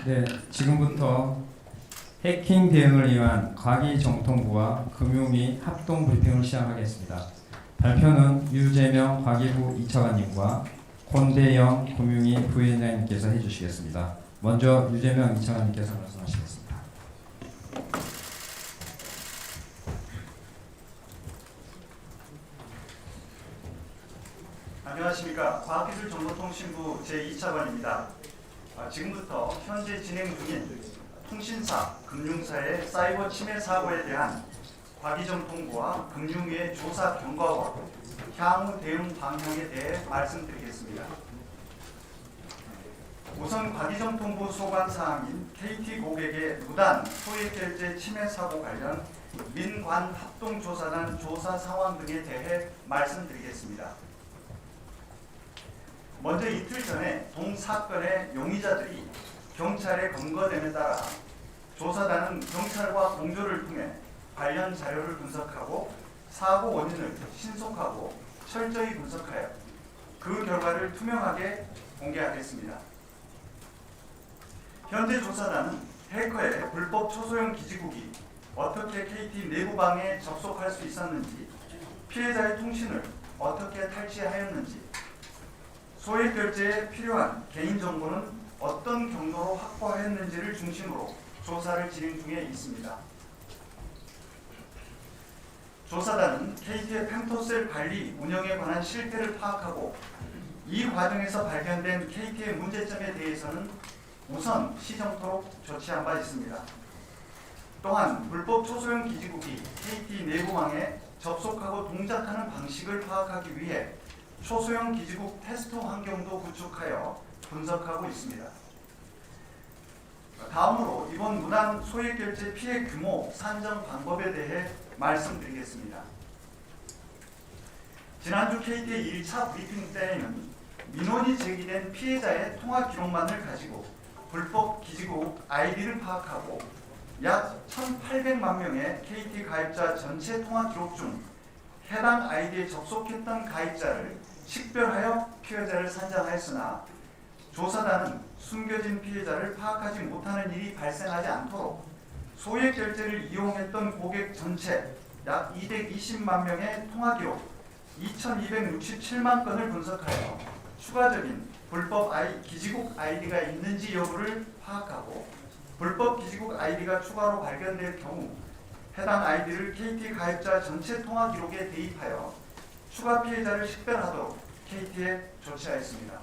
네, 지금부터 해킹 대응을 위한 과기정통부와 금융위 합동 브리핑을 시작하겠습니다. 발표는 유재명 과기부 2차관님과 권대영 금융위 부위원장님께서 해주시겠습니다. 먼저 유재명 2차관님께서 말씀하시겠습니다. 안녕하십니까. 과학기술정보통신부 제2차관입니다. 지금부터 현재 진행 중인 통신사, 금융사의 사이버 침해 사고에 대한 과기정통부와 금융위의 조사 경과와 향후 대응 방향에 대해 말씀드리겠습니다. 우선 과기정통부 소관사항인 KT 고객의 무단 소액결제 침해 사고 관련 민관 합동조사단 조사 상황 등에 대해 말씀드리겠습니다. 먼저 이틀 전에 동 사건의 용의자들이 경찰에 검거됨에 따라 조사단은 경찰과 공조를 통해 관련 자료를 분석하고 사고 원인을 신속하고 철저히 분석하여 그 결과를 투명하게 공개하겠습니다. 현재 조사단은 해커의 불법 초소형 기지국이 어떻게 KT 내부방에 접속할 수 있었는지, 피해자의 통신을 어떻게 탈취하였는지, 소액 결제에 필요한 개인정보는 어떤 경로로 확보했는지를 중심으로 조사를 진행 중에 있습니다. 조사단은 KT의 펜토셀 관리 운영에 관한 실태를 파악하고 이 과정에서 발견된 KT의 문제점에 대해서는 우선 시정토록 조치한 바 있습니다. 또한 불법 초소형 기지국이 KT 내부망에 접속하고 동작하는 방식을 파악하기 위해 초소형 기지국 테스트 환경도 구축하여 분석하고 있습니다. 다음으로 이번 무단 소액결제 피해 규모 산정 방법에 대해 말씀드리겠습니다. 지난주 KT의 1차 브리핑 때에는 민원이 제기된 피해자의 통화 기록만을 가지고 불법 기지국 아이디를 파악하고 약 1,800만 명의 KT 가입자 전체 통화 기록 중 해당 아이디에 접속했던 가입자를 식별하여 피해자를 산정하였으나 조사단은 숨겨진 피해자를 파악하지 못하는 일이 발생하지 않도록 소액 결제를 이용했던 고객 전체 약 220만 명의 통화 기록 2,267만 건을 분석하여 추가적인 불법 기지국 아이디가 있는지 여부를 파악하고 불법 기지국 아이디가 추가로 발견될 경우 해당 아이디를 KT 가입자 전체 통화 기록에 대입하여 추가 피해자를 식별하도록 KT에 조치하였습니다.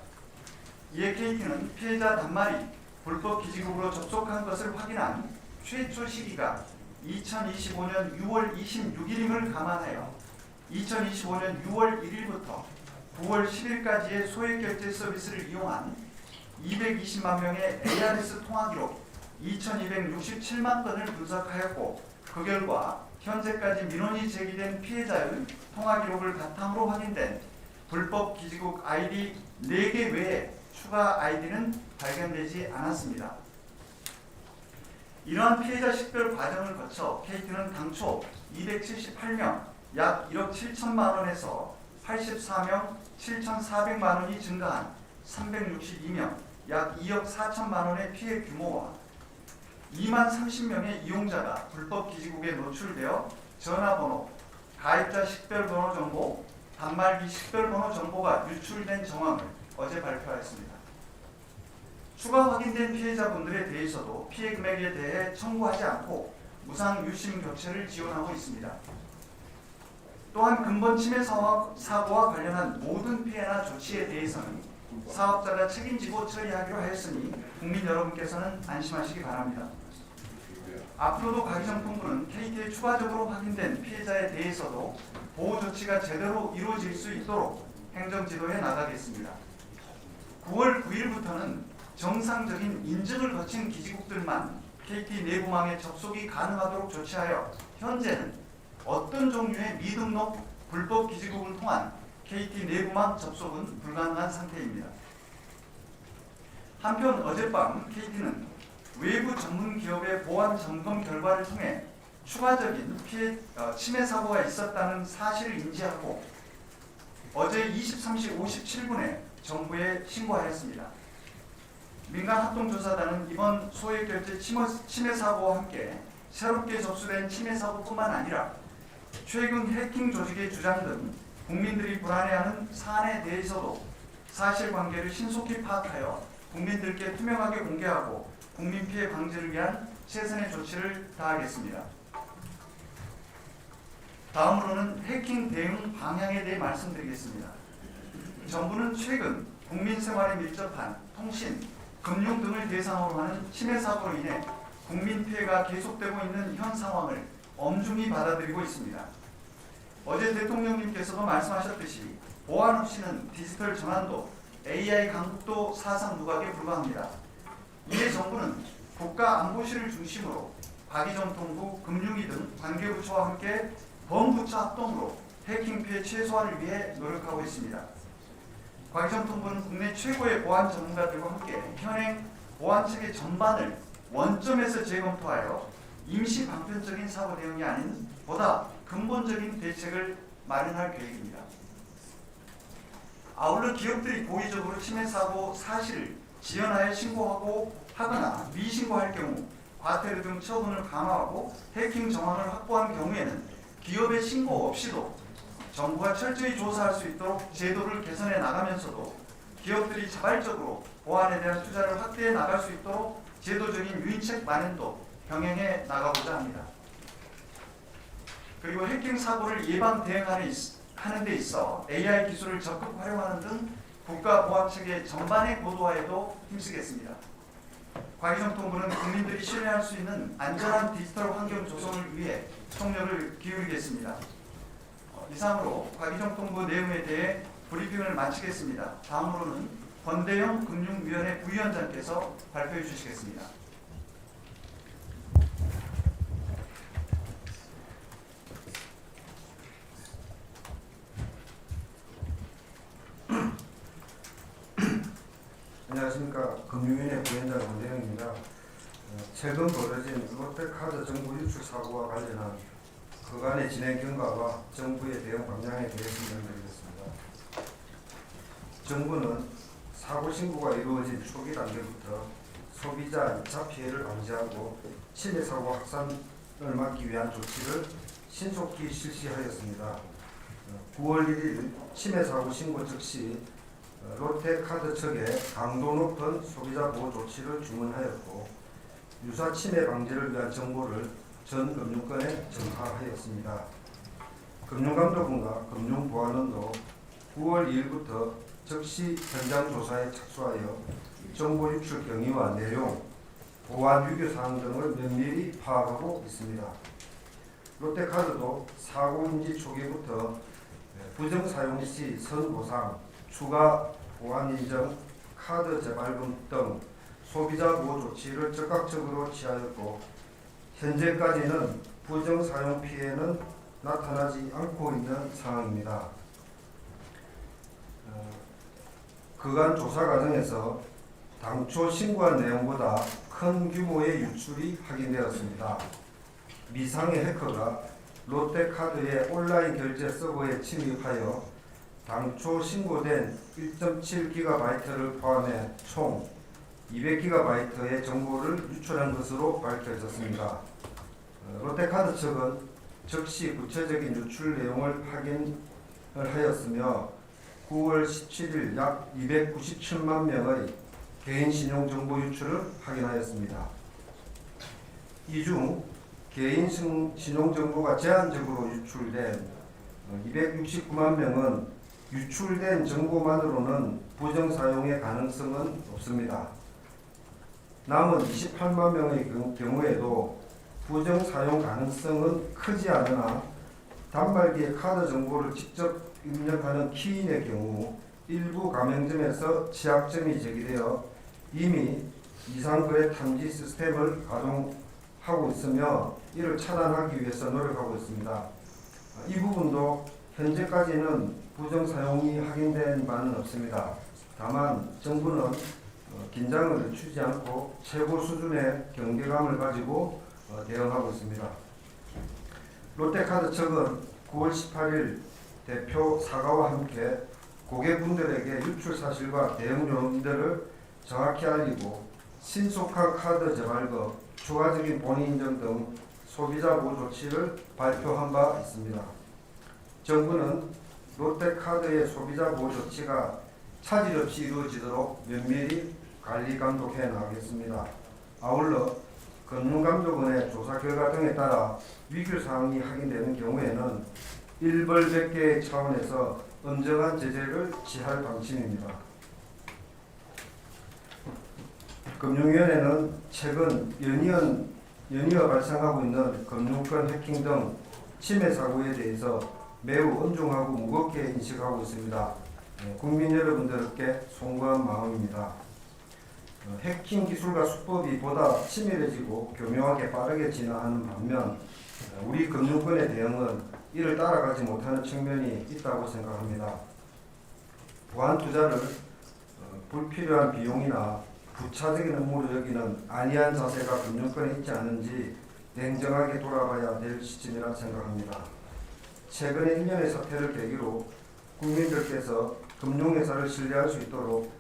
이에 KT는 피해자 단말이 불법 기지국으로 접속한 것을 확인한 최초 시기가 2025년 6월 26일임을 감안하여 2025년 6월 1일부터 9월 10일까지의 소액결제 서비스를 이용한 220만 명의 ARS 통화 기록 2,267만 건을 분석하였고 그 결과 현재까지 민원이 제기된 피해자의 통화 기록을 바탕으로 확인된 불법 기지국 아이디 4개 외에 추가 아이디는 발견되지 않았습니다. 이러한 피해자 식별 과정을 거쳐 KT는 당초 278명 약 1억 7천만 원에서 84명 7,400만 원이 증가한 362명 약 2억 4천만 원의 피해 규모와 2만 30명의 이용자가 불법 기지국에 노출되어 전화번호, 가입자 식별번호 정보, 단말기 식별번호 정보가 유출된 정황을 어제 발표하였습니다. 추가 확인된 피해자분들에 대해서도 피해 금액에 대해 청구하지 않고 무상 유심 교체를 지원하고 있습니다. 또한 근본 침해 사고와 관련한 모든 피해나 조치에 대해서는 사업자가 책임지고 처리하기로 하였으니 국민 여러분께서는 안심하시기 바랍니다. 앞으로도 과기정통부는 KT에 추가적으로 확인된 피해자에 대해서도 보호 조치가 제대로 이루어질 수 있도록 행정지도해 나가겠습니다. 9월 9일부터는 정상적인 인증을 거친 기지국들만 KT 내부망에 접속이 가능하도록 조치하여 현재는 어떤 종류의 미등록 불법 기지국을 통한 KT 내부망 접속은 불가능한 상태입니다. 한편 어젯밤 KT는 외부 전문 기업의 보안 점검 결과를 통해 추가적인 침해 사고가 있었다는 사실을 인지하고 어제 23시 57분에 정부에 신고하였습니다. 민간합동조사단은 이번 소액결제 침해 사고와 함께 새롭게 접수된 침해 사고뿐만 아니라 최근 해킹 조직의 주장 등 국민들이 불안해하는 사안에 대해서도 사실관계를 신속히 파악하여 국민들께 투명하게 공개하고 국민 피해 방지를 위한 최선의 조치를 다하겠습니다. 다음으로는 해킹 대응 방향에 대해 말씀드리겠습니다. 정부는 최근 국민 생활에 밀접한 통신, 금융 등을 대상으로 하는 침해 사고로 인해 국민 피해가 계속되고 있는 현 상황을 엄중히 받아들이고 있습니다. 어제 대통령님께서도 말씀하셨듯이 보안 없이는 디지털 전환도 AI 강국도 사상 누각에 불과합니다. 이에 정부는 국가안보실을 중심으로 과기정통부, 금융위 등 관계부처와 함께 범부처 합동으로 해킹 피해 최소화를 위해 노력하고 있습니다. 과기정통부는 국내 최고의 보안 전문가들과 함께 현행 보안 체계 전반을 원점에서 재검토하여 임시 방편적인 사고 대응이 아닌 보다 근본적인 대책을 마련할 계획입니다. 아울러 기업들이 고의적으로 침해 사고 사실을 지연하여 신고하고 하거나 미신고할 경우 과태료 등 처분을 강화하고 해킹 정황을 확보한 경우에는 기업의 신고 없이도 정부가 철저히 조사할 수 있도록 제도를 개선해 나가면서도 기업들이 자발적으로 보안에 대한 투자를 확대해 나갈 수 있도록 제도적인 유인책 마련도 병행해 나가고자 합니다. 그리고 해킹 사고를 예방 대응하는 데 있어 AI 기술을 적극 활용하는 등 국가 보안 체계 전반의 고도화에도 힘쓰겠습니다. 과기정통부는 국민들이 신뢰할 수 있는 안전한 디지털 환경 조성을 위해 총력을 기울이겠습니다. 이상으로 과기정통부 내용에 대해 브리핑을 마치겠습니다. 다음으로는 권대영 금융위원회 부위원장께서 발표해 주시겠습니다. 안녕하십니까. 금융위원회 부위원장 권대영입니다. 최근 벌어진 롯데카드 정보 유출 사고와 관련한 그간의 진행 경과와 정부의 대응 방향에 대해 설명드리겠습니다. 정부는 사고 신고가 이루어진 초기 단계부터 소비자 2차 피해를 방지하고 침해 사고 확산을 막기 위한 조치를 신속히 실시하였습니다. 9월 1일 침해 사고 신고 즉시 롯데카드 측에 강도 높은 소비자 보호 조치를 주문하였고 유사 침해 방지를 위한 정보를 전 금융권에 전파하였습니다. 금융감독원과 금융보안원도 9월 2일부터 즉시 현장 조사에 착수하여 정보 유출 경위와 내용, 보안 유교 사항 등을 면밀히 파악하고 있습니다. 롯데카드도 사고 인지 초기부터 부정 사용 시 선보상, 추가 보안 인정, 카드 재발급 등 소비자 보호 조치를 적극적으로 취하였고 현재까지는 부정 사용 피해는 나타나지 않고 있는 상황입니다. 그간 조사 과정에서 당초 신고한 내용보다 큰 규모의 유출이 확인되었습니다. 미상의 해커가 롯데카드의 온라인 결제 서버에 침입하여 당초 신고된 1.7GB를 포함해 총 200GB의 정보를 유출한 것으로 밝혀졌습니다. 롯데카드 측은 즉시 구체적인 유출 내용을 확인을 하였으며 9월 17일 약 297만 명의 개인 신용정보 유출을 확인하였습니다. 이 중 개인 신용정보가 제한적으로 유출된 269만 명은 유출된 정보만으로는 부정 사용의 가능성은 없습니다. 남은 28만 명의 경우에도 부정 사용 가능성은 크지 않으나 단말기에 카드 정보를 직접 입력하는 키인의 경우 일부 가맹점에서 취약점이 제기되어 이미 이상거래 탐지 시스템을 가동하고 있으며 이를 차단하기 위해서 노력하고 있습니다. 이 부분도 현재까지는 부정 사용이 확인된 바는 없습니다. 다만 정부는 긴장을 늦추지 않고 최고 수준의 경계감을 가지고 대응하고 있습니다. 롯데카드 측은 9월 18일 대표 사과와 함께 고객분들에게 유출 사실과 대응 요령들을 정확히 알리고 신속한 카드 재발급, 추가적인 본인 인정 등 소비자 보호 조치를 발표한 바 있습니다. 정부는 롯데카드의 소비자 보호 조치가 차질 없이 이루어지도록 면밀히 관리 감독해 나가겠습니다. 아울러 금융감독원의 조사 결과 등에 따라 위규 사항이 확인되는 경우에는 일벌백계 차원에서 엄정한 제재를 취할 방침입니다. 금융위원회는 최근 연이어 발생하고 있는 금융권 해킹 등 침해 사고에 대해서 매우 엄중하고 무겁게 인식하고 있습니다. 국민 여러분들께 송구한 마음입니다. 해킹 기술과 수법이 보다 치밀해지고 교묘하게 빠르게 진화하는 반면 우리 금융권의 대응은 이를 따라가지 못하는 측면이 있다고 생각합니다. 보안 투자를 불필요한 비용이나 부차적인 업무로 여기는 안이한 자세가 금융권에 있지 않은지 냉정하게 돌아봐야 될 시점이라 생각합니다. 최근의 일련의 사태를 계기로 국민들께서 금융회사를 신뢰할 수 있도록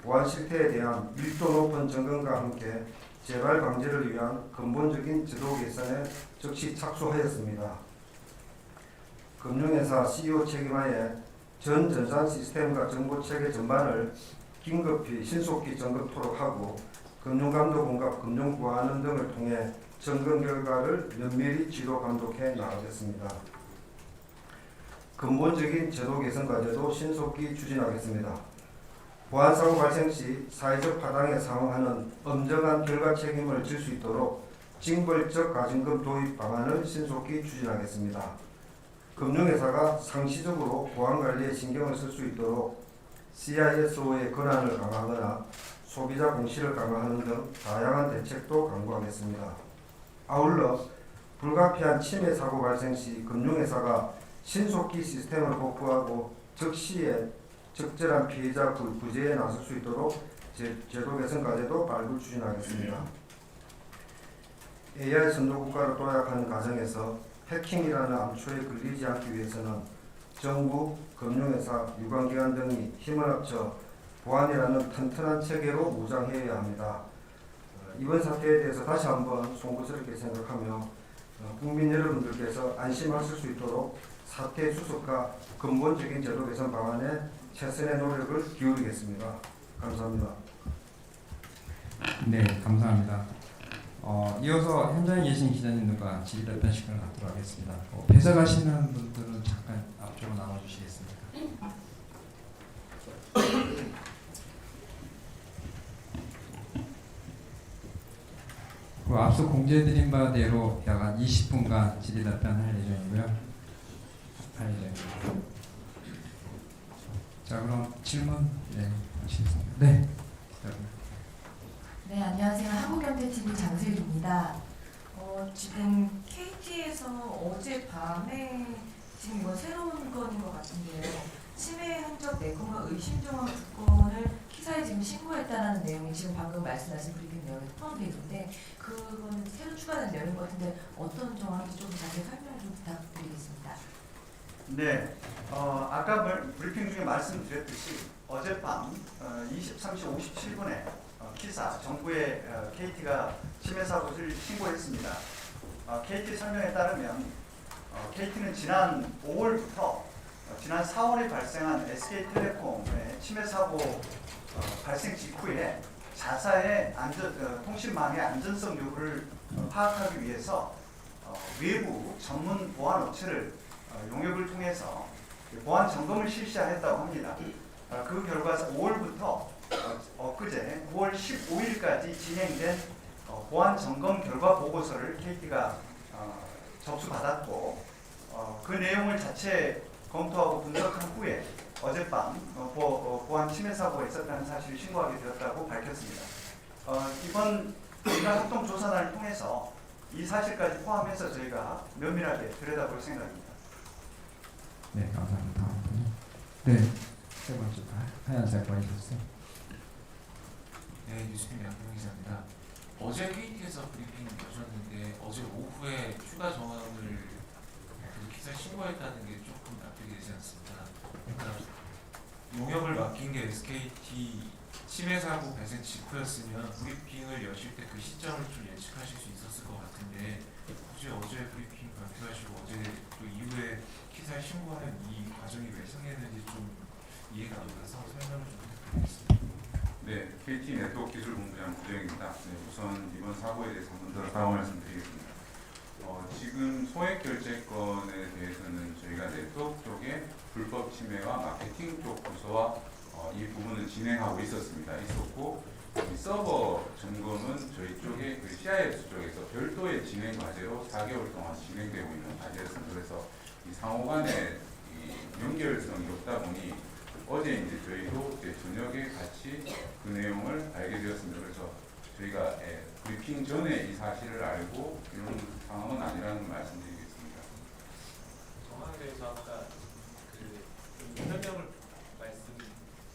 보안 실태에 대한 밀도 높은 점검과 함께 재발 방지를 위한 근본적인 제도 개선에 즉시 착수하였습니다. 금융회사 CEO 책임하에 전 전산 시스템과 정보 체계 전반을 긴급히 신속히 점검토록 하고 금융감독원과 금융보안원 등을 통해 점검 결과를 면밀히 지도 감독해 나가겠습니다. 근본적인 제도 개선 과제도 신속히 추진하겠습니다. 보안사고 발생 시 사회적 파장에 상응하는 엄정한 결과 책임을 질 수 있도록 징벌적 가중금 도입 방안을 신속히 추진하겠습니다. 금융회사가 상시적으로 보안관리에 신경을 쓸 수 있도록 CISO의 권한을 강화하거나 소비자 공시를 강화하는 등 다양한 대책도 강구하겠습니다. 아울러 불가피한 침해 사고 발생 시 금융회사가 신속히 시스템을 복구하고 즉시에 적절한 피해자 구제에 나설 수 있도록 제도 개선 과제도 발굴 추진하겠습니다. AI 선도국가로 도약하는 과정에서 해킹이라는 암초에 걸리지 않기 위해서는 정부, 금융회사, 유관기관 등이 힘을 합쳐 보안이라는 튼튼한 체계로 무장해야 합니다. 이번 사태에 대해서 다시 한번 송구스럽게 생각하며 국민 여러분들께서 안심하실 수 있도록 사태 수습과 근본적인 제도 개선 방안에 최선의 노력을 기울이겠습니다. 감사합니다. 네, 감사합니다. 이어서 현장에 계신 기자님들과 질의답변 시간을 갖도록 하겠습니다. 배석하시는 분들은 잠깐 앞쪽으로 나와주시겠습니까? 앞서 공지해드린 바대로 약 20분간 질의답변할 예정이고요. 자, 그럼 질문 하시겠습니다. 네. 네, 안녕하세요. 한국경제TV 장슬기입니다. 지금 KT에서 어젯밤에 지금 이건 새로운 건인 것 같은데요. 침해 흔적 4건과 의심정황 2건을 기사에 지금 신고했다는 내용이 지금 방금 말씀하신 브리핑 내용에 포함되어 있는데 그거는 새로 추가된 내용인 것 같은데 어떤 정황인지 좀 자세히 설명 좀 부탁드리겠습니다. 네, 아까 브리핑 중에 말씀드렸듯이 어젯밤 23시 57분에 기사 정부에 KT가 침해 사고를 신고했습니다. KT 설명에 따르면 KT는 지난 5월부터 지난 4월에 발생한 SK텔레콤의 침해 사고 발생 직후에 자사의 통신망의 안전성 여부를 파악하기 위해서 외부 전문 보안 업체를 용역을 통해서 보안 점검을 실시했다고 합니다. 그 결과 5월부터 엊그제 9월 15일까지 진행된 보안 점검 결과 보고서를 KT가 접수받았고 그 내용을 자체 검토하고 분석한 후에 어젯밤 보안 침해 사고가 있었다는 사실을 신고하게 되었다고 밝혔습니다. 이번 인간 합동 조사단을 통해서 이 사실까지 포함해서 저희가 면밀하게 들여다볼 생각입니다. 네, 감사합니다. 네, 세 번째 하얀색 와주셨어요. 네, 뉴스팀 양경 기자입니다. 어제 KT에서 브리핑 하셨는데 어제 오후에 추가 정황을 기사에 신고했다는 게 조금 납득이 되지 않습니다. 그러니까 용역을 맡긴 게 SKT 침해 사고 발생 직후였으면 브리핑을 여실 때 그 시점을 좀 예측하실 수 있었을 것 같은데 혹시 어제 브리핑 발표하시고 어제 또 이후에 기사에 신고하는 이 과정이 왜 생겼는지 좀 이해가 안 가서 설명을 좀 부탁드리겠습니다. 네, KT 네트워크 기술본부장 구정입니다. 네, 우선 이번 사고에 대해서 한 번 더 사과 말씀드리겠습니다. 지금 소액 결제건에 대해서는 저희가 네트워크 쪽에 불법 침해와 마케팅 쪽 부서와 이 부분은 진행하고 있었고 이 서버 점검은 저희 쪽에 그 CIS 쪽에서 별도의 진행 과제로 4개월 동안 진행되고 있는 과제였습니다. 그래서 이 상호 간의 이 연결성이 없다 보니 어제 이제 저희도 이제 저녁에 같이 그 내용을 알게 되었습니다. 그래서 저희가 브리핑 전에 이 사실을 알고 이런 상황은 아니라는 걸 말씀드리겠습니다. 정황에 대해서 아까 그 설명을 말씀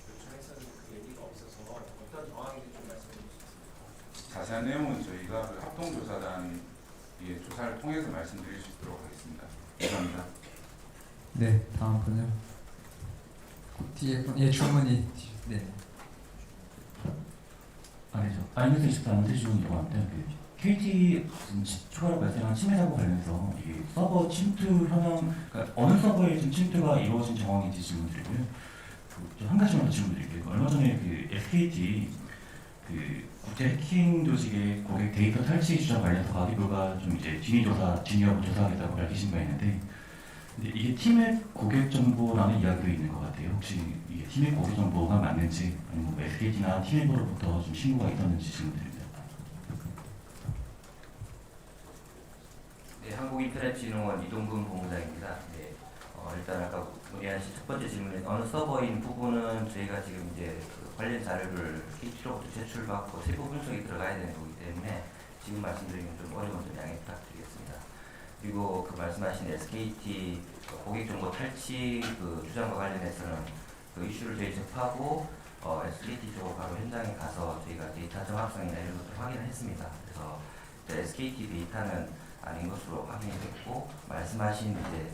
요청했었는데 그 얘기가 없어서 어떤 정황인지 좀 말씀해 주실 수 있습니까? 자세한 내용은 저희가 그 합동조사단 조사를 통해서 말씀드릴 수 있도록 하겠습니다. 감사합니다. 네, 다음 분요. 뒤에 분, 예, 주문이. 네. 아니죠. 아이맥스 24는 세주문이라고 합니다. KT 추가로 발생한 침해 사고 관련해서 이게 서버 침투 현황, 그러니까 어느 서버에 좀 침투가 이루어진 정황인지 질문드리고요. 한 가지만 더 질문드릴게요. 얼마 전에 그 SKT 그 국제 해킹 조직의 고객 데이터 탈취 주장 관련해서 과기부가 좀 이제 진위하고 조사하겠다고 밝히신 바 있는데, 근데 이게 팀의 고객 정보라는 이야기도 있는 것 같아요. 혹시 이게 팀의 고객 정보가 맞는지, 아니면 뭐 SKT나 팀앱으로부터 좀 신고가 있었는지 질문드립니다. 네, 한국인터넷진흥원 이동근 본부장입니다. 네, 일단 아까 문의한 첫 번째 질문에 어느 서버인 부분은 저희가 지금 이제 그 관련 자료를 KT로부터 제출받고 세부 분석이 들어가야 되는 거기 때문에 지금 말씀드리면 좀 어려운 점 양해 부탁드리겠습니다. 그리고 그 말씀하신 SKT 고객 정보 탈취 그 주장과 관련해서는 그 이슈를 저희 접하고 SKT 쪽으로 바로 현장에 가서 저희가 데이터 정확성이나 이런 것들을 확인을 했습니다. 그래서 SKT 데이터는 아닌 것으로 확인이 됐고 말씀하신 이제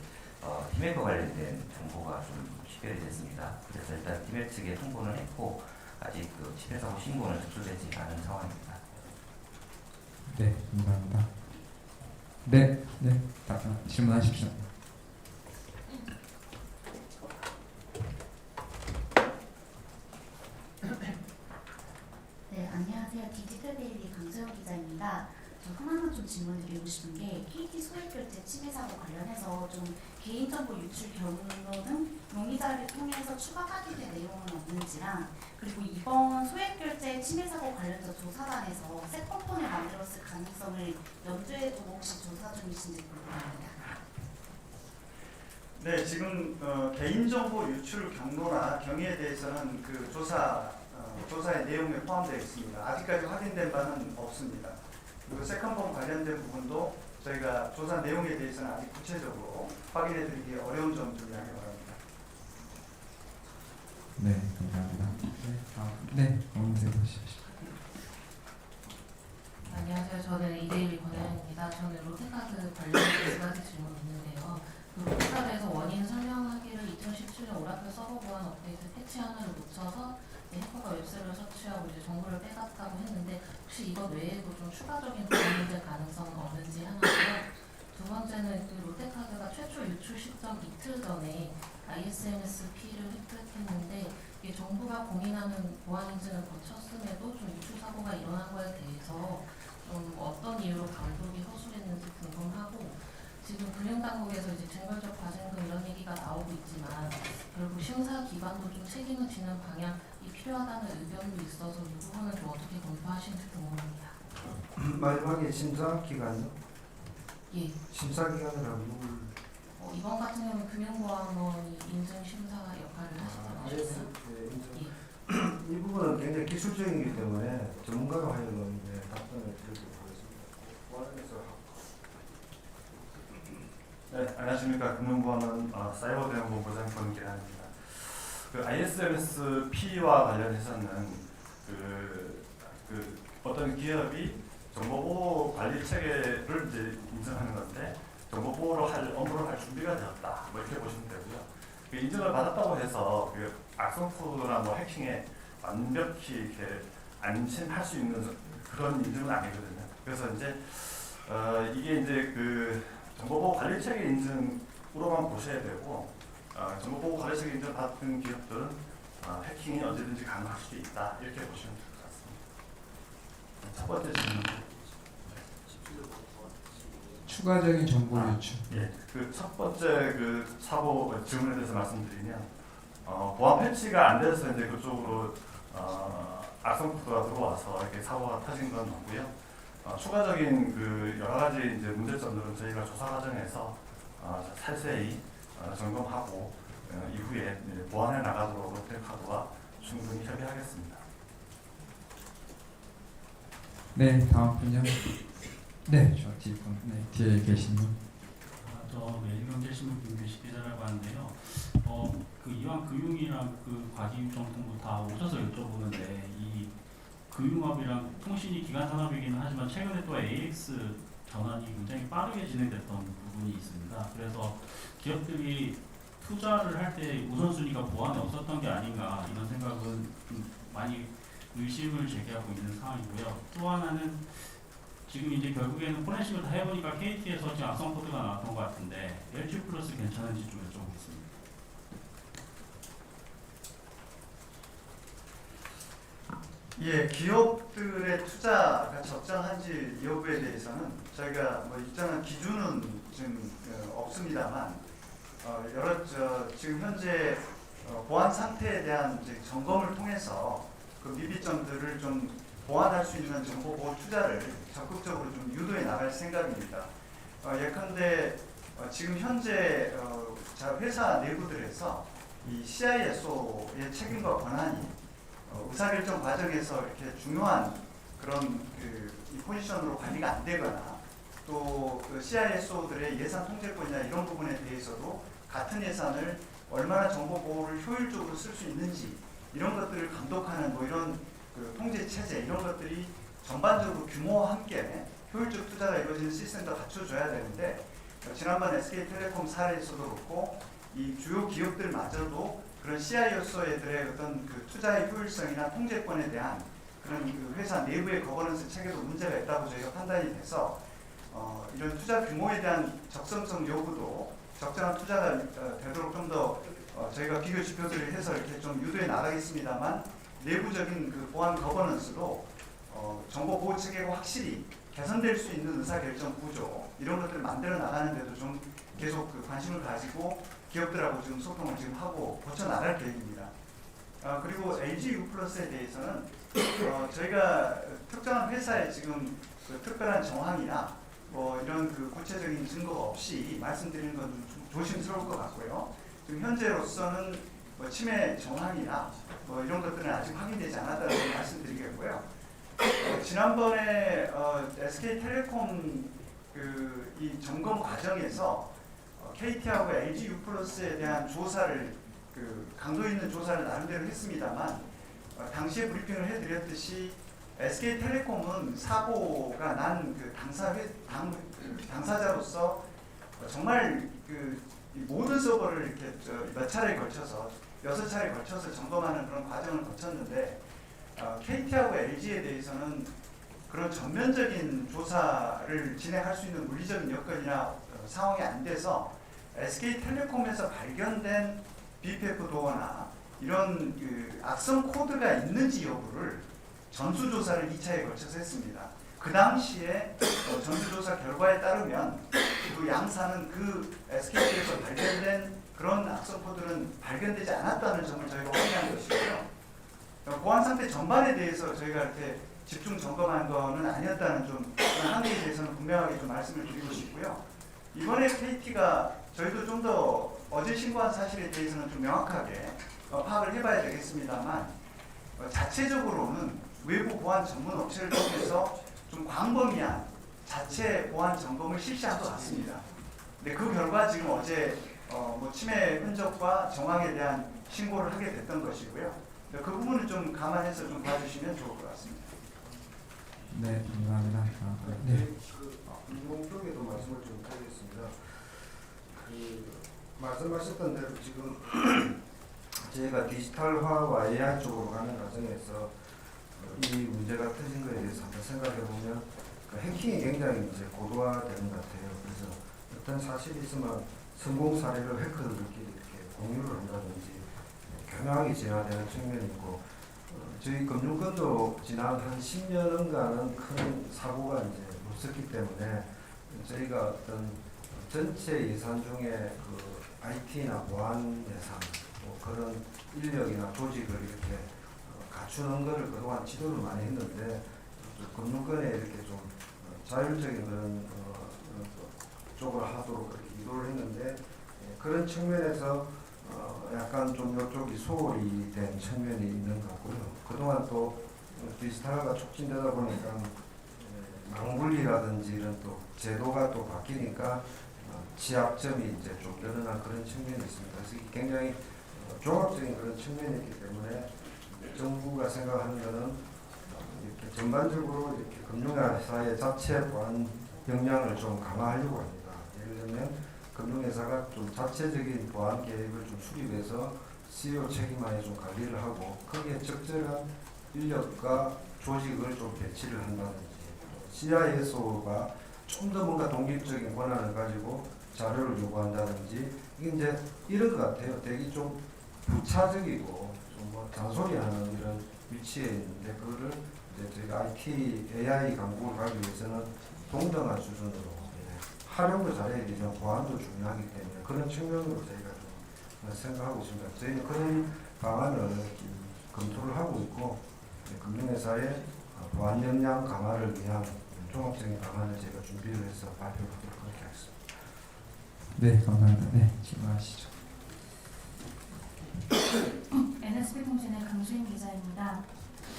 팀앱과 관련된 정보가 좀 식별이 됐습니다. 그래서 일단 팀앱 측에 통보는 했고 아직 그 침해 사고 신고는 접수되지 않은 상황입니다. 네, 감사합니다. 네, 질문하십시오. 네, 안녕하세요. 디지털데일리 강소영 기자입니다. 저 하나만 좀 질문드리고 싶은 게 KT 소액결제 침해 사고 관련해서 좀 개인정보 유출 경로는 용의자를 통해서 추가 확인된 내용은 없는지랑, 그리고 이번 소액결제 침해 사고 관련해서 조사단에서 세컨폰을 만들었을 가능성을 염두에 두고 혹시 조사 중이신지 궁금합니다. 네, 지금 개인정보 유출 경로나 경위에 대해서는 그 조사의 내용에 포함되어 있습니다. 아직까지 확인된 바는 없습니다. 그리고 세컨폰 관련된 부분도 저희가 조사 내용에 대해서는 아직 구체적으로 확인해 드리기 어려운 점 좀 양해 바랍니다. 네, 감사합니다. 네, 다음. 네, 검은색 보십시오. 안녕하세요. 저는 이데일리 권혜연입니다. 저는 롯데카드 관련해서 두 가지 질문이 있는데요. 그 롯데카드에서 원인 설명하기를 2017년 오라클 서버 보안 업데이트 패치 하나를 놓쳐서 해커가 웹스를 서치하고 이제 정보를 빼갔다고 했는데 혹시 이것 외에도 좀 추가적인 도움이 될 가능성은 없는지 하나고요. 두 번째는 그 롯데카드가 최초 유출 시점 이틀 전에 ISMS-P를 획득했는데 이게 정부가 고민하는 보안 인증을 거쳤음에도 좀 유출 사고가 일어난 거에 대해서 좀 어떤 이유로 감독이 허술했는지 궁금하고, 지금 금융당국에서 이제 징벌적 과징금 이런 얘기가 나오고 있지만 결국 심사 기관도 좀 책임을 지는 방향이 필요하다는 의견도 있어서 이 부분은 좀 어떻게 검토하시는지 궁금합니다. 마지막에 심사 기간요? 예. 심사 기간이라고 누굴? 이번 같은 경우는 금융보안원이 인증 심사 역할을 하시더라고요. 이 부분은 굉장히 기술적이기 때문에 전문가로 하여금 답변을 드리도록 하겠습니다. 보안에서 네, 안녕하십니까. 금융보안원 사이버대응본부장 권기란입니다. 그 ISMS-P와 관련해서는 그 어떤 기업이 정보보호 관리 체계를 이제 인증하는 건데 정보보호를 할 업무를 할 준비가 되었다. 뭐 이렇게 보시면 되고요. 그 인증을 받았다고 해서 그 악성코드나 뭐 해킹에 완벽히 이렇게 안심할 수 있는 그런 인증은 아니거든요. 그래서 이제 이게 이제 그 정보보호 관리체계 인증으로만 보셔야 되고 정보보호 관리체계 인증 받은 기업들은 해킹이 언제든지 가능할 수도 있다 이렇게 보시면 될 것 같습니다. 첫 번째 질문. 추가적인 정보 유출. 예, 그 첫 번째 그 사고 질문에 대해서 말씀드리면 보안 패치가 안 돼서 이제 그쪽으로 악성 코드가 들어와서 이렇게 사고가 터진 건 없고요. 추가적인 그 여러 가지 이제 문제점들은 저희가 조사 과정에서 세세히 점검하고 이후에 이제 보완해 나가도록 롯데카드와 충분히 협의하겠습니다. 네, 다음 분요. 네, 저 뒷분, 네, 뒤에 계신 분. 저 매일경제신문 김규식 기자라고 하는데요. 그 이왕 금융이랑 그 과기유정통부 다 오셔서 여쭤보는데 이 금융업이랑 통신이 기간 산업이기는 하지만 최근에 또 AX 전환이 굉장히 빠르게 진행됐던 부분이 있습니다. 그래서 기업들이 투자를 할 때 우선순위가 보안에 없었던 게 아닌가 이런 생각은 좀 많이 의심을 제기하고 있는 상황이고요. 또 하나는 지금 이제 결국에는 포렌식을 다 해보니까 KT에서 지금 악성 코드가 나왔던 것 같은데 LG 플러스 괜찮은지 좀 여쭤보겠습니다. 예, 기업들의 투자가 적정한지 여부에 대해서는 저희가 뭐 일정한 기준은 지금 없습니다만 지금 현재 보안 상태에 대한 이제 점검을 통해서 그 미비점들을 좀 보완할 수 있는 정보 보호 투자를 적극적으로 좀 유도해 나갈 생각입니다. 예컨대 지금 현재 회사 내부들에서 이 CISO의 책임과 권한이 의사결정 과정에서 이렇게 중요한 그런 이 포지션으로 관리가 안 되거나 또 그 CISO들의 예산 통제권이나 이런 부분에 대해서도 같은 예산을 얼마나 정보 보호를 효율적으로 쓸 수 있는지 이런 것들을 감독하는 뭐 이런 그 통제 체제 이런 것들이 전반적으로 규모와 함께 효율적 투자가 이루어지는 시스템도 갖춰줘야 되는데 지난번 SK텔레콤 사례에서도 그렇고 이 주요 기업들마저도 그런 CISO들의 어떤 그 투자의 효율성이나 통제권에 대한 그런 그 회사 내부의 거버넌스 체계도 문제가 있다고 저희가 판단이 돼서 이런 투자 규모에 대한 적성성 요구도 적절한 투자가 되도록 좀 더 저희가 비교 지표들을 해서 이렇게 좀 유도해 나가겠습니다만 내부적인 그 보안 거버넌스도 정보 보호 체계가 확실히 개선될 수 있는 의사결정 구조 이런 것들을 만들어 나가는데도 좀 계속 그 관심을 가지고 기업들하고 지금 소통을 지금 하고 고쳐 나갈 계획입니다. 그리고 LG U+에 대해서는 저희가 특정한 회사에 지금 그 특별한 정황이나 뭐 이런 그 구체적인 증거가 없이 말씀드리는 건 좀 조심스러울 것 같고요. 지금 현재로서는 뭐 침해 정황이나 뭐 이런 것들은 아직 확인되지 않았다고 말씀드리겠고요. 지난번에 SK텔레콤 이 점검 과정에서 KT하고 LG U+에 대한 조사를 강도 있는 조사를 나름대로 했습니다만 당시에 브리핑을 해드렸듯이 SK텔레콤은 사고가 난 그 당사자로서 정말 모든 서버를 이렇게 몇 차례에 걸쳐서 6차례에 걸쳐서 점검하는 그런 과정을 거쳤는데 KT하고 LG에 대해서는 그런 전면적인 조사를 진행할 수 있는 물리적인 여건이나 상황이 안 돼서 SK텔레콤에서 발견된 BPF 도어나 이런 악성 코드가 있는지 여부를 전수조사를 2차에 걸쳐서 했습니다. 그 당시에 전수조사 결과에 따르면 그 양사는 그 SKT에서 발견된 그런 악성 코드는 발견되지 않았다는 점을 저희가 확인한 것이고요. 보안 상태 전반에 대해서 저희가 이렇게 집중 점검한 거는 아니었다는 좀 그런 한계에 대해서는 분명하게 좀 말씀을 드리고 싶고요. 이번에 KT가 저희도 좀 더 어제 신고한 사실에 대해서는 좀 명확하게 파악을 해봐야 되겠습니다만 자체적으로는 외부 보안 전문 업체를 통해서 좀 광범위한 자체 보안 점검을 실시한 것 같습니다. 근데 그 결과 지금 어제 뭐 침해 흔적과 정황에 대한 신고를 하게 됐던 것이고요. 그 부분을 좀 감안해서 좀 봐주시면 좋을 것 같습니다. 네, 감사합니다. 네. 금융 쪽에도 말씀을 좀 드리겠습니다. 말씀하셨던 대로 지금 저희가 디지털화와 AI 쪽으로 가는 과정에서 이 문제가 터진 거에 대해서 한번 생각해 보면 그 해킹이 굉장히 이제 고도화되는 것 같아요. 그래서 어떤 사실이 있으면 성공 사례를 해커들끼리 이렇게 공유를 한다든지 교묘하게 진화되는 측면이 있고 저희 금융권도 지난 한 10년간은 큰 사고가 이제 없었기 때문에 저희가 어떤 전체 예산 중에 그 IT나 보안 예산 뭐 그런 인력이나 조직을 이렇게 갖추는 것을 그동안 지도를 많이 했는데 금융권에 이렇게 좀 자율적인 그런 쪽으로 하도록 그렇게 이도를 했는데 그런 측면에서 약간 좀 이쪽이 소홀히 된 측면이 있는 것 같고요. 그동안 또 디지털화가 촉진되다 보니까 망분리라든지 이런 또 제도가 또 바뀌니까 취약점이 이제 좀 늘어난 그런 측면이 있습니다. 그래서 이게 굉장히 종합적인 그런 측면이 있기 때문에 정부가 생각하는 것은 이렇게 전반적으로 이렇게 금융회사의 자체 보안 역량을 좀 강화하려고 합니다. 예를 들면 금융회사가 좀 자체적인 보안 계획을 좀 수립해서 CEO 책임하에 좀 관리를 하고 거기에 적절한 인력과 조직을 좀 배치를 한다든지 CISO가 좀 더 뭔가 독립적인 권한을 가지고 자료를 요구한다든지 이게 이제 이런 것 같아요. 되게 좀 부차적이고 좀 뭐 잔소리하는 이런 위치에 있는데 그거를 이제 저희가 IT, AI 강국을 가기 위해서는 동등한 수준으로 활용도 잘해야 되지만 보안도 중요하기 때문에 그런 측면으로 저희가 좀 생각하고 있습니다. 저희는 그런 방안을 검토를 하고 있고 금융회사의 보안 역량 강화를 위한 종합적인 방안을 제가 준비를 해서 발표를 하도록 그렇게 하겠습니다. 네, 감사합니다. 네, 질문하시죠. NSB통신의 강수인 기자입니다.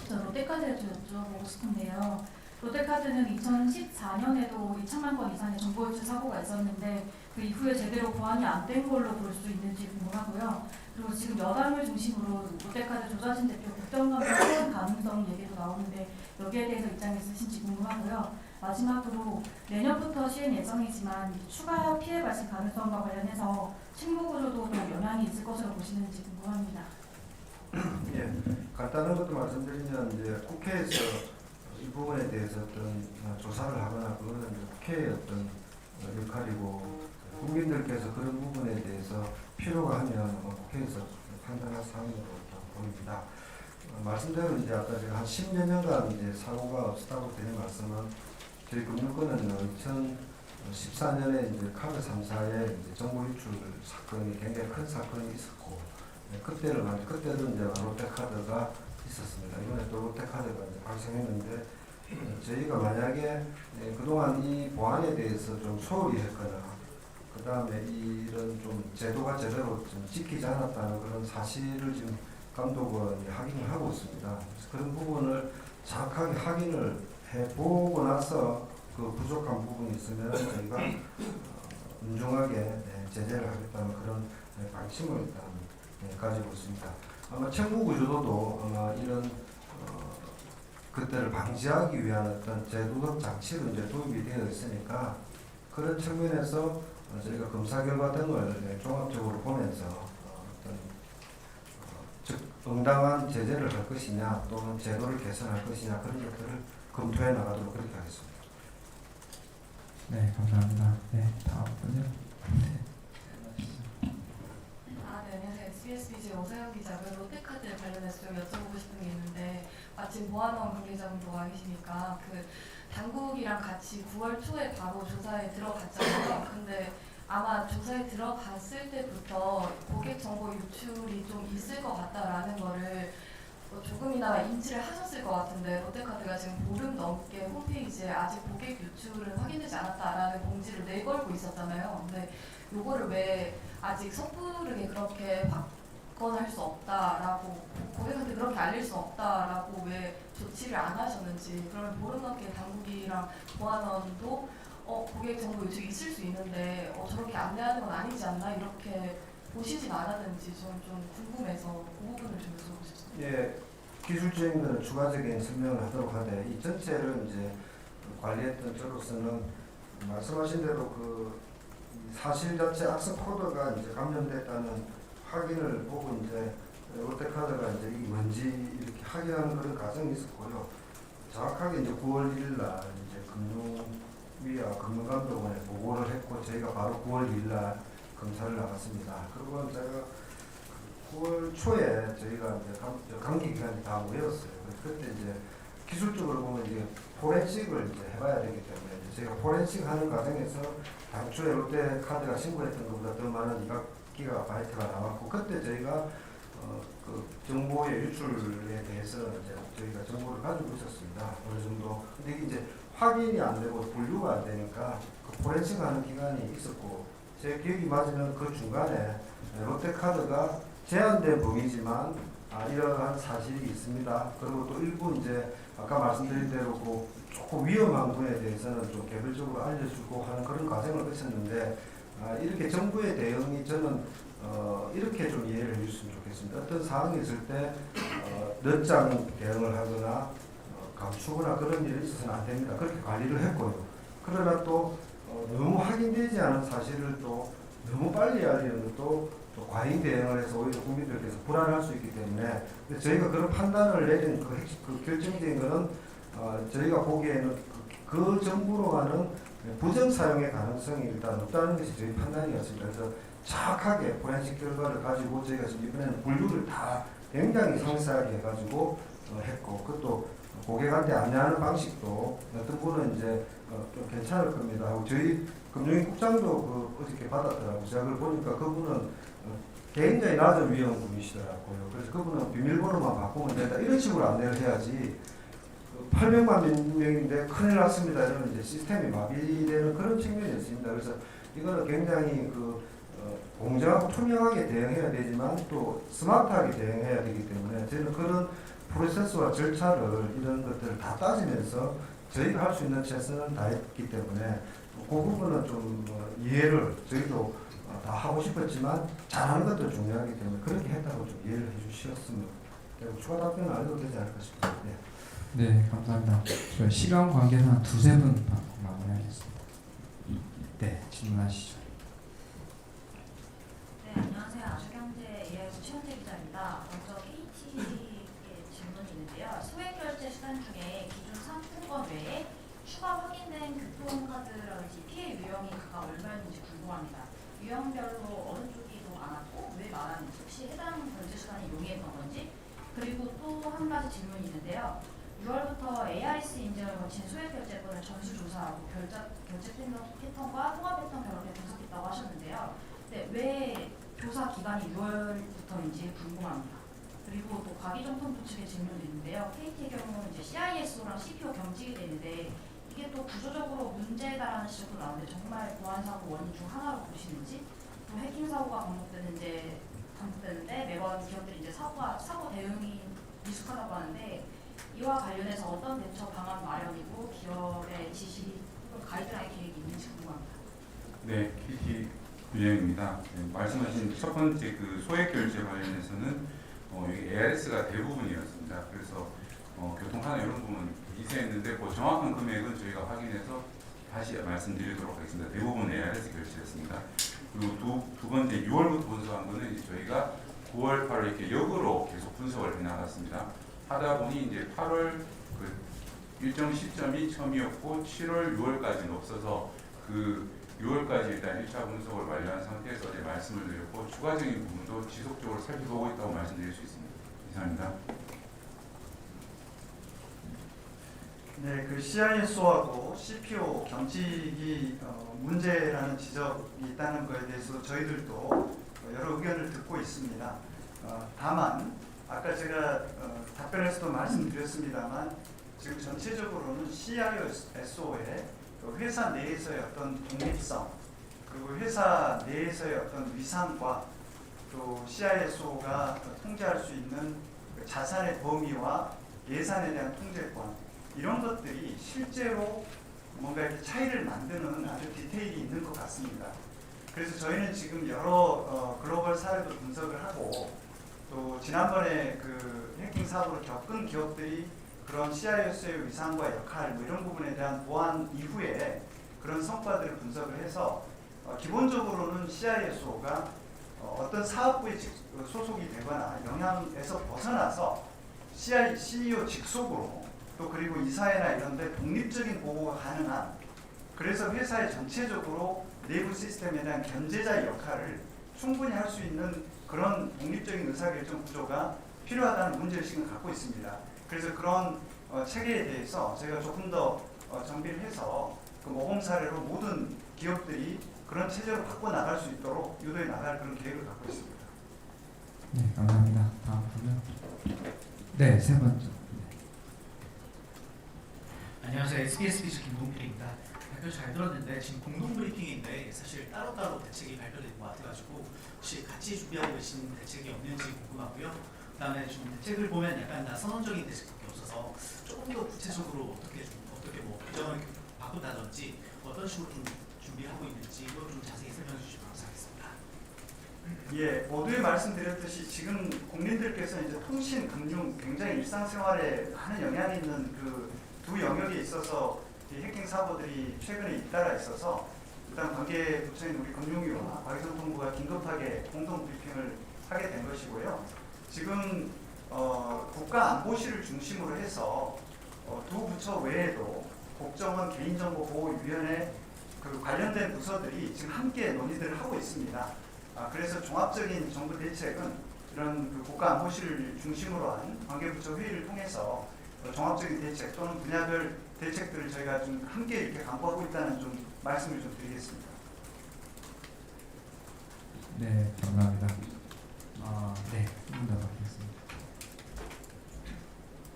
저 롯데카드에 좀 여쭤보고 싶은데요. 롯데카드는 2014년에도 2천만 건 이상의 정보 유출 사고가 있었는데 그 이후에 제대로 보완이 안 된 걸로 볼 수 있는지 궁금하고요. 그리고 지금 여당을 중심으로 롯데카드 조자진 대표 국정감사 수행 가능성 얘기도 나오는데 여기에 대해서 입장이 있으신지 궁금하고요. 마지막으로 내년부터 시행 예정이지만 추가 피해 발생 가능성과 관련해서 실무구조도 좀 영향이 있을 것으로 보시는지 궁금합니다. 예, 간단한 것도 말씀드리면 이제 국회에서 이 부분에 대해서 어떤 조사를 하거나 그거는 이제 국회의 어떤 역할이고 국민들께서 그런 부분에 대해서 필요가 하면 국회에서 판단할 사항으로 보입니다. 말씀대로 이제 아까 제가 한 10여 년간 이제 사고가 없었다고 드린 말씀은 저희 금융권은 2014년에 이제 카드 3사의 이제 정보 유출 사건이 굉장히 큰 사건이 있었고 그때도 이제 롯데카드가 있었습니다. 이번에 또 롯데카드가 이제 발생했는데 저희가 만약에 그동안 이 보안에 대해서 좀 소홀히 했거나 그 다음에 이런 좀 제도가 제대로 좀 지키지 않았다는 그런 사실을 지금 감독원이 확인을 하고 있습니다. 그래서 그런 부분을 정확하게 확인을 해보고 나서 그 부족한 부분이 있으면 저희가 엄중하게 제재를 하겠다는 그런 방침을 일단 가지고 있습니다. 아마 청구구조도 아마 이런 그때를 방지하기 위한 어떤 제도적 장치로 이제 도입이 되어 있으니까 그런 측면에서 저희가 검사 결과 등을 종합적으로 보면서 어떤 즉 응당한 제재를 할 것이냐 또는 제도를 개선할 것이냐 그런 것들을 검토해 나가도록 그렇게 하겠습니다. 네, 감사합니다. 네, 다음 분요. 네, 안녕하세요. SBSBC 오세영 기자. 롯데카드 관련해서 좀 여쭤보고 싶은 게 있는데 마침 보안원 관계자분도 와 계시니까 그 당국이랑 같이 9월 초에 바로 조사에 들어갔잖아요. 근데 아마 조사에 들어갔을 때부터 고객 정보 유출이 좀 있을 것 같다라는 거를 조금이나마 인지를 하셨을 것 같은데 롯데카드가 지금 보름 넘게 홈페이지에 아직 고객 유출은 확인되지 않았다라는 공지를 내걸고 있었잖아요. 근데 요거를 왜 아직 섣부르게 그렇게 확건할 수 없다라고 고객한테 그렇게 알릴 수 없다라고 왜 조치를 안 하셨는지 그러면 보름 넘게 당국이랑 보안원도 고객 정보 유출이 있을 수 있는데 저렇게 안내하는 건 아니지 않나 이렇게 보시진 않았는지 좀 궁금해서 그 부분을 좀 여쭤보고 싶습니다. 예, 기술적인 거는 추가적인 설명을 하도록 하되 이 전체를 이제 관리했던 저로서는 말씀하신 대로 그 사실 자체 악성 코드가 이제 감염됐다는 확인을 보고 이제 롯데카드가 이제 이게 뭔지 이렇게 확인하는 그런 과정이 있었고요. 정확하게 이제 9월 1일 날 이제 금융위와 금융감독원에 보고를 했고 저희가 바로 9월 1일 날 검사를 나갔습니다. 그리고 제가 9월 초에 저희가 이제 감기 기간이 다 모였어요. 그때 이제 기술적으로 보면 이제 포렌식을 이제 해봐야 되기 때문에 저희가 포렌식 하는 과정에서 당초에 롯데카드가 신고했던 것보다 더 많은 2기가바이트가 나왔고 그때 저희가 그 정보의 유출에 대해서 이제 저희가 정보를 가지고 있었습니다. 어느 정도. 근데 이게 이제 확인이 안 되고 분류가 안 되니까 그 포렌식 하는 기간이 있었고 제 기억이 맞으면 그 중간에 롯데카드가 제한된 범위지만 이러한 사실이 있습니다. 그리고 또 일부 이제 아까 말씀드린 대로 그 조금 위험한 분에 대해서는 좀 개별적으로 알려주고 하는 그런 과정을 거쳤는데 이렇게 정부의 대응이 저는 이렇게 좀 이해를 해주셨으면 좋겠습니다. 어떤 상황이 있을 때 늦장 대응을 하거나 감추거나 그런 일이 있어서는 안 됩니다. 그렇게 관리를 했고요. 그러나 또 너무 확인되지 않은 사실을 또 너무 빨리 알리는 것도 또 과잉 대응을 해서 오히려 국민들께서 불안할 수 있기 때문에 저희가 그런 판단을 내린 그 결정적인 것은 저희가 보기에는 그 정부로만은 부정 사용의 가능성이 일단 없다는 것이 저희 판단이었습니다. 그래서 정확하게 포렌식 결과를 가지고 저희가 지금 이번에는 분류를 다 굉장히 상세하게 해가지고 했고 그것도 고객한테 안내하는 방식도 어떤 분은 이제 좀 괜찮을 겁니다 하고 저희 금융위국장도 어저께 받았더라고요. 제가 그걸 보니까 그분은 굉장히 낮은 위험 분이시더라고요. 그래서 그분은 비밀번호만 바꾸면 된다 이런 식으로 안내를 해야지 800만 명인데 큰일 났습니다 이러면 이제 시스템이 마비되는 그런 측면이 있습니다. 그래서 이거는 굉장히 공정하고 투명하게 대응해야 되지만 또 스마트하게 대응해야 되기 때문에 저희는 그런 프로세스와 절차를 이런 것들을 다 따지면서 저희가 할 수 있는 최선을 다했기 때문에 그 부분은 좀 이해를 저희도 다 하고 싶었지만 잘하는 것도 중요하기 때문에 그렇게 했다고 좀 이해를 해주셨으면 그리고 추가 답변은 안 해도 되지 않을까 싶습니다. 네, 감사합니다. 저희 시간 관계상 한 두세 분 받고 마무리하겠습니다. 네, 질문하시죠. 네, 안녕하세요. 아주경제 AI부 최현재 기자입니다. 먼저 KT에 질문이 있는데요. 소액 결제 수단 중에 기존 상품권 외에 추가 확인된 교통카드라든지 피해 유형이 각각 얼마였는지 궁금합니다. 유형별로 어느 쪽이 더 많았고 왜 많았는지 혹시 해당 결제 수단이 용이했던 건지 그리고 또 한 가지 질문이 있는데요. 6월부터 ARS 인증을 거친 소액 결제권을 전수조사하고 결제 패턴과 통화 패턴 결합해 분석했다고 하셨는데요. 네, 왜 조사 기간이 6월부터인지 궁금합니다. 그리고 또 과기정통부 측의 질문도 있는데요. KT의 경우는 이제 CISO랑 CPO 경직이 되는데 이게 또 구조적으로 문제다라는 지적도 나오는데 정말 보안사고 원인 중 하나로 보시는지 또 해킹 사고가 반복되는데 매번 기업들이 이제 사고 대응이 미숙하다고 하는데 이와 관련해서 어떤 대처 방안 마련이고 기업의 지시 가이드라인 계획이 있는지 궁금합니다. 네, KT 유영입니다. 네, 말씀하신 첫 번째 그 소액 결제 관련해서는 여기 ARS가 대부분이었습니다. 그래서 교통카드 이런 부분 미세했는데 그 정확한 금액은 저희가 확인해서 다시 말씀드리도록 하겠습니다. 대부분 ARS 결제였습니다. 그리고 두 번째 6월부터 분석한 거는 이제 저희가 9월, 8월 이렇게 역으로 계속 분석을 해나갔습니다. 하다 보니 이제 8월 그 일정 시점이 처음이었고 7월, 6월까지는 없어서 그 6월까지 일단 1차 분석을 완료한 상태에서 어제 말씀을 드렸고 추가적인 부분도 지속적으로 살펴보고 있다고 말씀드릴 수 있습니다. 이상입니다. 네, 그 CISO하고 CPO 경직이 문제라는 지적이 있다는 것에 대해서 저희들도 여러 의견을 듣고 있습니다. 다만 아까 제가 답변에서도 말씀드렸습니다만 지금 전체적으로는 CISO의 회사 내에서의 어떤 독립성 그리고 회사 내에서의 어떤 위상과 또 CISO가 통제할 수 있는 자산의 범위와 예산에 대한 통제권 이런 것들이 실제로 뭔가 이렇게 차이를 만드는 아주 디테일이 있는 것 같습니다. 그래서 저희는 지금 여러 글로벌 사례도 분석을 하고 또 지난번에 그 해킹 사고를 겪은 기업들이 그런 CISO의 위상과 역할 뭐 이런 부분에 대한 보완 이후에 그런 성과들을 분석을 해서 기본적으로는 CISO가 어떤 사업부에 소속이 되거나 영향에서 벗어나서 CEO 직속으로 또 그리고 이사회나 이런 데 독립적인 보고가 가능한, 그래서 회사의 전체적으로 내부 시스템에 대한 견제자 역할을 충분히 할 수 있는 그런 독립적인 의사결정 구조가 필요하다는 문제의식을 갖고 있습니다. 그래서 그런 체계에 대해서 저희가 조금 더 정비를 해서 그 모범 사례로 모든 기업들이 그런 체제로 바꿔 나갈 수 있도록 유도해 나갈 그런 계획을 갖고 있습니다. 네, 감사합니다. 다음 분요. 네, 세 번째. 안녕하세요. SBS 비즈 김동필입니다. 발표 잘 들었는데 지금 공동 브리핑인데 사실 따로따로 대책이 발표된 것 같아가지고 혹시 같이 준비하고 계신 대책이 없는지 궁금하고요. 그다음에 좀 대책을 보면 약간 다 선언적인 대책밖에 없어서 조금 더 구체적으로 어떻게 뭐 규정을 바꾼다든지 어떤 식으로 좀 준비하고 있는지 이거 좀 자세히 설명해 주시면 감사하겠습니다. 예, 모두에 말씀드렸듯이 지금 국민들께서 이제 통신, 금융 굉장히 일상생활에 많은 영향이 있는 그 두 영역에 있어서 이 해킹 사고들이 최근에 잇따라 있어서 일단 관계 부처인 우리 금융위와 과기정통부가 긴급하게 공동 브리핑을 하게 된 것이고요. 지금 국가안보실을 중심으로 해서 두 부처 외에도 국정원 개인정보보호위원회 그 관련된 부서들이 지금 함께 논의들을 하고 있습니다. 그래서 종합적인 정부 대책은 이런 그 국가안보실을 중심으로 한 관계부처 회의를 통해서 종합적인 대책 또는 분야별 대책들을 저희가 좀 함께 이렇게 강구하고 있다는 좀 말씀을 좀 드리겠습니다. 네, 감사합니다. 네, 한 분 더 받겠습니다.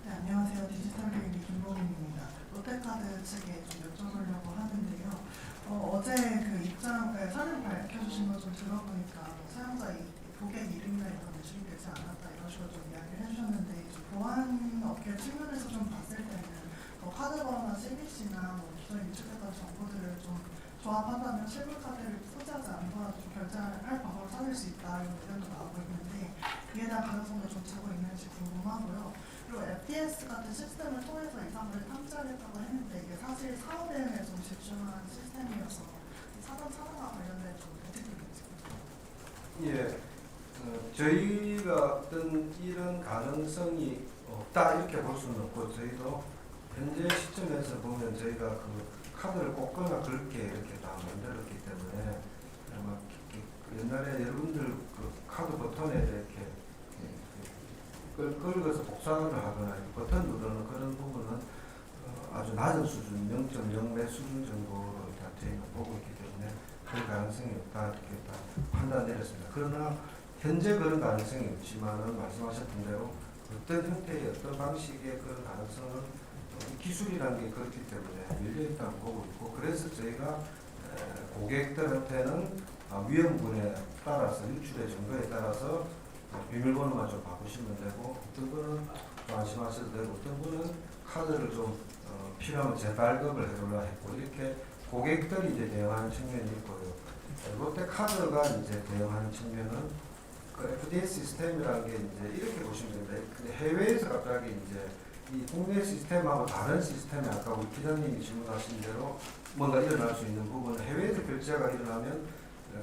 네, 안녕하세요. 디지털계획의 김봉인입니다. 롯데카드 측에 좀 여쭤보려고 하는데요. 어제 그 사진 밝혀주신 거 좀 들어보니까 사용자 고객 이름이나 이런 거 노출되지 않았다 이런 식으로 좀 이야기를 해주셨는데 보안 업계 측면에서 좀 봤을 때는 카드 번호나 CBC나 기존 유출됐던 정보들을 좀 조합한다면 실물 카드를 소지하지 않더라도 좀 결제할 방법을 찾을 수 있다 이런 의견도 나오고 있는데 그에 대한 가능성도 좀 주고 있는지 궁금하고요. 그리고 FTS 같은 시스템을 통해서 이상을 탐지하겠다고 했는데 이게 사실 사후 대응에 좀 집중한 시스템이어서 사전 차단과 관련된 좀 대책이 있는지 궁금합니다. 예, 저희가 어떤 이런 가능성이 없다 이렇게 볼 수는 없고 저희도 현재 시점에서 보면 저희가 그 카드를 꽂거나 긁게 이렇게 다 만들었기 때문에 아마 옛날에 여러분들 그 카드 버튼에 이렇게 긁어서 복사를 하거나 버튼 누르는 그런 부분은 아주 낮은 수준, 0.0몇 수준 정도로 다 저희가 보고 있기 때문에 그런 가능성이 없다 이렇게 다 판단 내렸습니다. 그러나 현재 그런 가능성이 없지만은 말씀하셨던 대로 어떤 형태의 어떤 방식의 그런 가능성은 기술이라는 게 그렇기 때문에 열려있다고 보고 있고 그래서 저희가 고객들한테는 위험군에 따라서 유출의 정도에 따라서 비밀번호만 좀 바꾸시면 되고 어떤 분은 안심하셔도 되고 어떤 분은 카드를 좀 필요하면 재발급을 해달라 했고 이렇게 고객들이 이제 대응하는 측면이 있고요. 롯데카드가 이제 대응하는 측면은 그 FTS 시스템이라는 게 이제 이렇게 보시면 됩니다. 근데 해외에서 갑자기 이제 이 국내 시스템하고 다른 시스템에 아까 우리 기자님이 질문하신 대로 뭔가 일어날 수 있는 부분은 해외에서 결제가 일어나면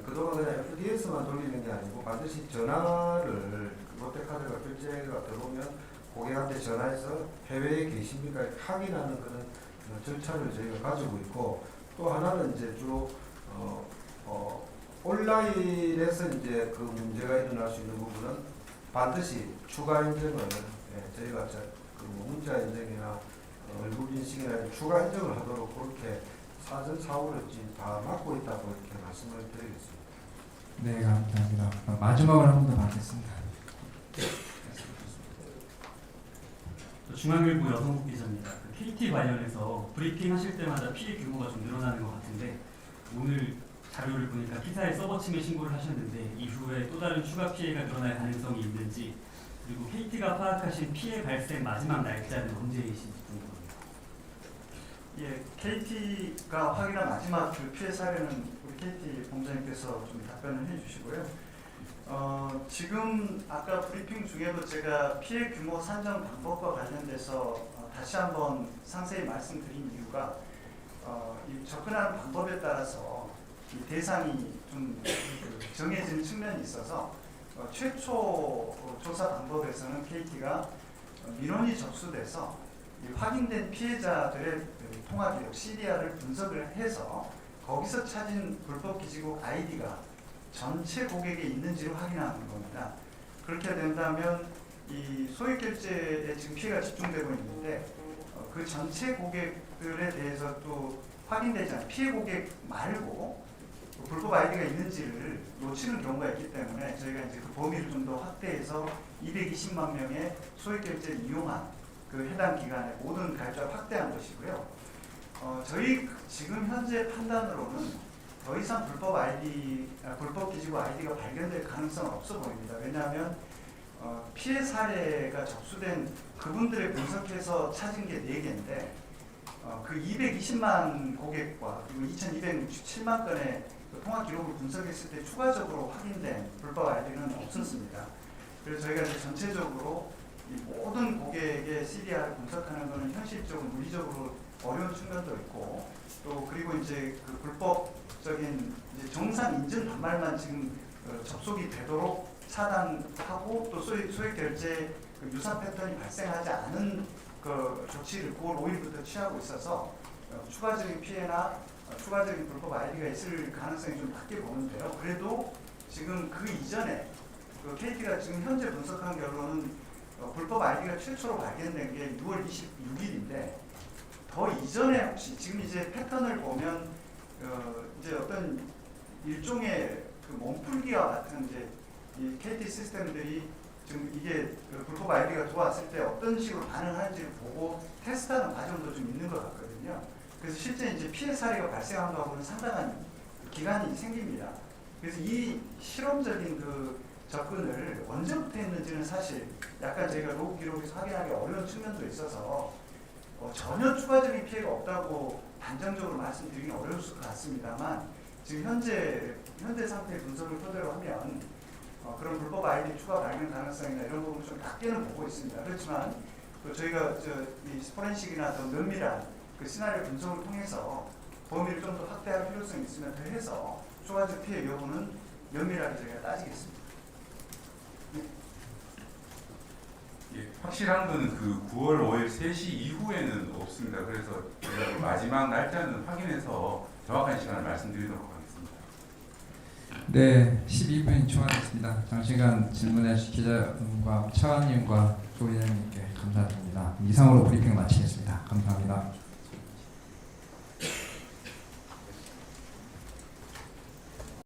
그동안 그냥 FTS만 돌리는 게 아니고 반드시 전화를 롯데카드가 결제가 들어오면 고객한테 전화해서 해외에 계십니까 확인하는 그런 절차를 저희가 가지고 있고 또 하나는 이제 주로 온라인에서 이제 그 문제가 일어날 수 있는 부분은 반드시 추가 인증을 저희가 그 문자 인증이나 얼굴 인식이나 추가 인증을 하도록 그렇게 사전 사고를 지금 다 막고 있다고 이렇게 말씀을 드리겠습니다. 네, 감사합니다. 마지막으로 한 번 더 받겠습니다. 중앙일보 여성국 기자입니다. 그 KT 관련해서 브리핑 하실 때마다 피해 규모가 좀 늘어나는 것 같은데 오늘 자료를 보니까 기사에 서버 침해 신고를 하셨는데 이후에 또 다른 추가 피해가 늘어날 가능성이 있는지 그리고 KT가 파악하신 피해 발생 마지막 날짜는 언제이신지 궁금합니다. 예, KT가 확인한 마지막 그 피해 사례는 우리 KT 본부장님께서 좀 답변을 해주시고요. 지금 아까 브리핑 중에도 제가 피해 규모 산정 방법과 관련돼서 다시 한번 상세히 말씀드린 이유가 이 접근하는 방법에 따라서 이 대상이 좀 정해진 측면이 있어서 최초 조사 방법에서는 KT가 민원이 접수돼서 이 확인된 피해자들의 통화 기록 CDR을 분석을 해서 거기서 찾은 불법 기지국 아이디가 전체 고객에 있는지를 확인하는 겁니다. 그렇게 된다면 이 소액 결제에 지금 피해가 집중되고 있는데 그 전체 고객들에 대해서 또 확인되지 않은 피해 고객 말고 불법 아이디가 있는지를 놓치는 경우가 있기 때문에 저희가 이제 그 범위를 좀 더 확대해서 220만 명의 소액 결제를 이용한 그 해당 기간의 모든 가입자를 확대한 것이고요. 저희 지금 현재 판단으로는 더 이상 불법 기지국 아이디가 발견될 가능성은 없어 보입니다. 왜냐하면 피해 사례가 접수된 그분들의 분석해서 찾은 게 4개인데 그 220만 고객과 그리고 2267만 건의 통화 기록을 분석했을 때 추가적으로 확인된 불법 아이디는 없었습니다. 그래서 저희가 이제 전체적으로 이 모든 고객의 CDR을 분석하는 것은 현실적으로 물리적으로 어려운 측면도 있고 또 그리고 이제 그 불법적인 이제 정상 인증 단말만 지금 접속이 되도록 차단하고 또 소액 결제 그 유사 패턴이 발생하지 않은 그 조치를 9월 5일부터 취하고 있어서 추가적인 피해나 추가적인 불법 아이디가 있을 가능성이 좀 낮게 보는데요. 그래도 지금 그 이전에 그 KT가 지금 현재 분석한 결론은 불법 아이디가 최초로 발견된 게 6월 26일인데 더 이전에 혹시 지금 이제 패턴을 보면 이제 어떤 일종의 그 몸풀기와 같은 이제 이 KT 시스템들이 지금 이게 그 불법 아이디가 들어왔을 때 어떤 식으로 반응하는지를 보고 테스트하는 과정도 좀 있는 것 같거든요. 그래서 실제 이제 피해 사례가 발생한 거하고는 상당한 기간이 생깁니다. 그래서 이 실험적인 그 접근을 언제부터 했는지는 사실 약간 저희가 로그 기록에서 확인하기 어려운 측면도 있어서 전혀 추가적인 피해가 없다고 단정적으로 말씀드리기 어려울 것 같습니다만 지금 현재 상태의 분석을 토대로 하면 그런 불법 아이디 추가 발견 가능성이나 이런 부분을 좀 낮게는 보고 있습니다. 그렇지만 또 저희가 이 포렌식이나 더 면밀한 그 시나리오 분석을 통해서 범위를 좀 더 확대할 필요성이 있으면 더 해서 추가적 피해 여부는 면밀하게 저희가 따지겠습니다. 예, 확실한 거는 그 9월 5일 3시 이후에는 없습니다. 그래서 제가 마지막 날짜는 확인해서 정확한 시간을 말씀드리도록 하겠습니다. 네, 12분이 추가됐습니다. 장시간 질문해 주신 기자님과 차관님과 조위원님께 감사드립니다. 이상으로 브리핑을 마치겠습니다. 감사합니다.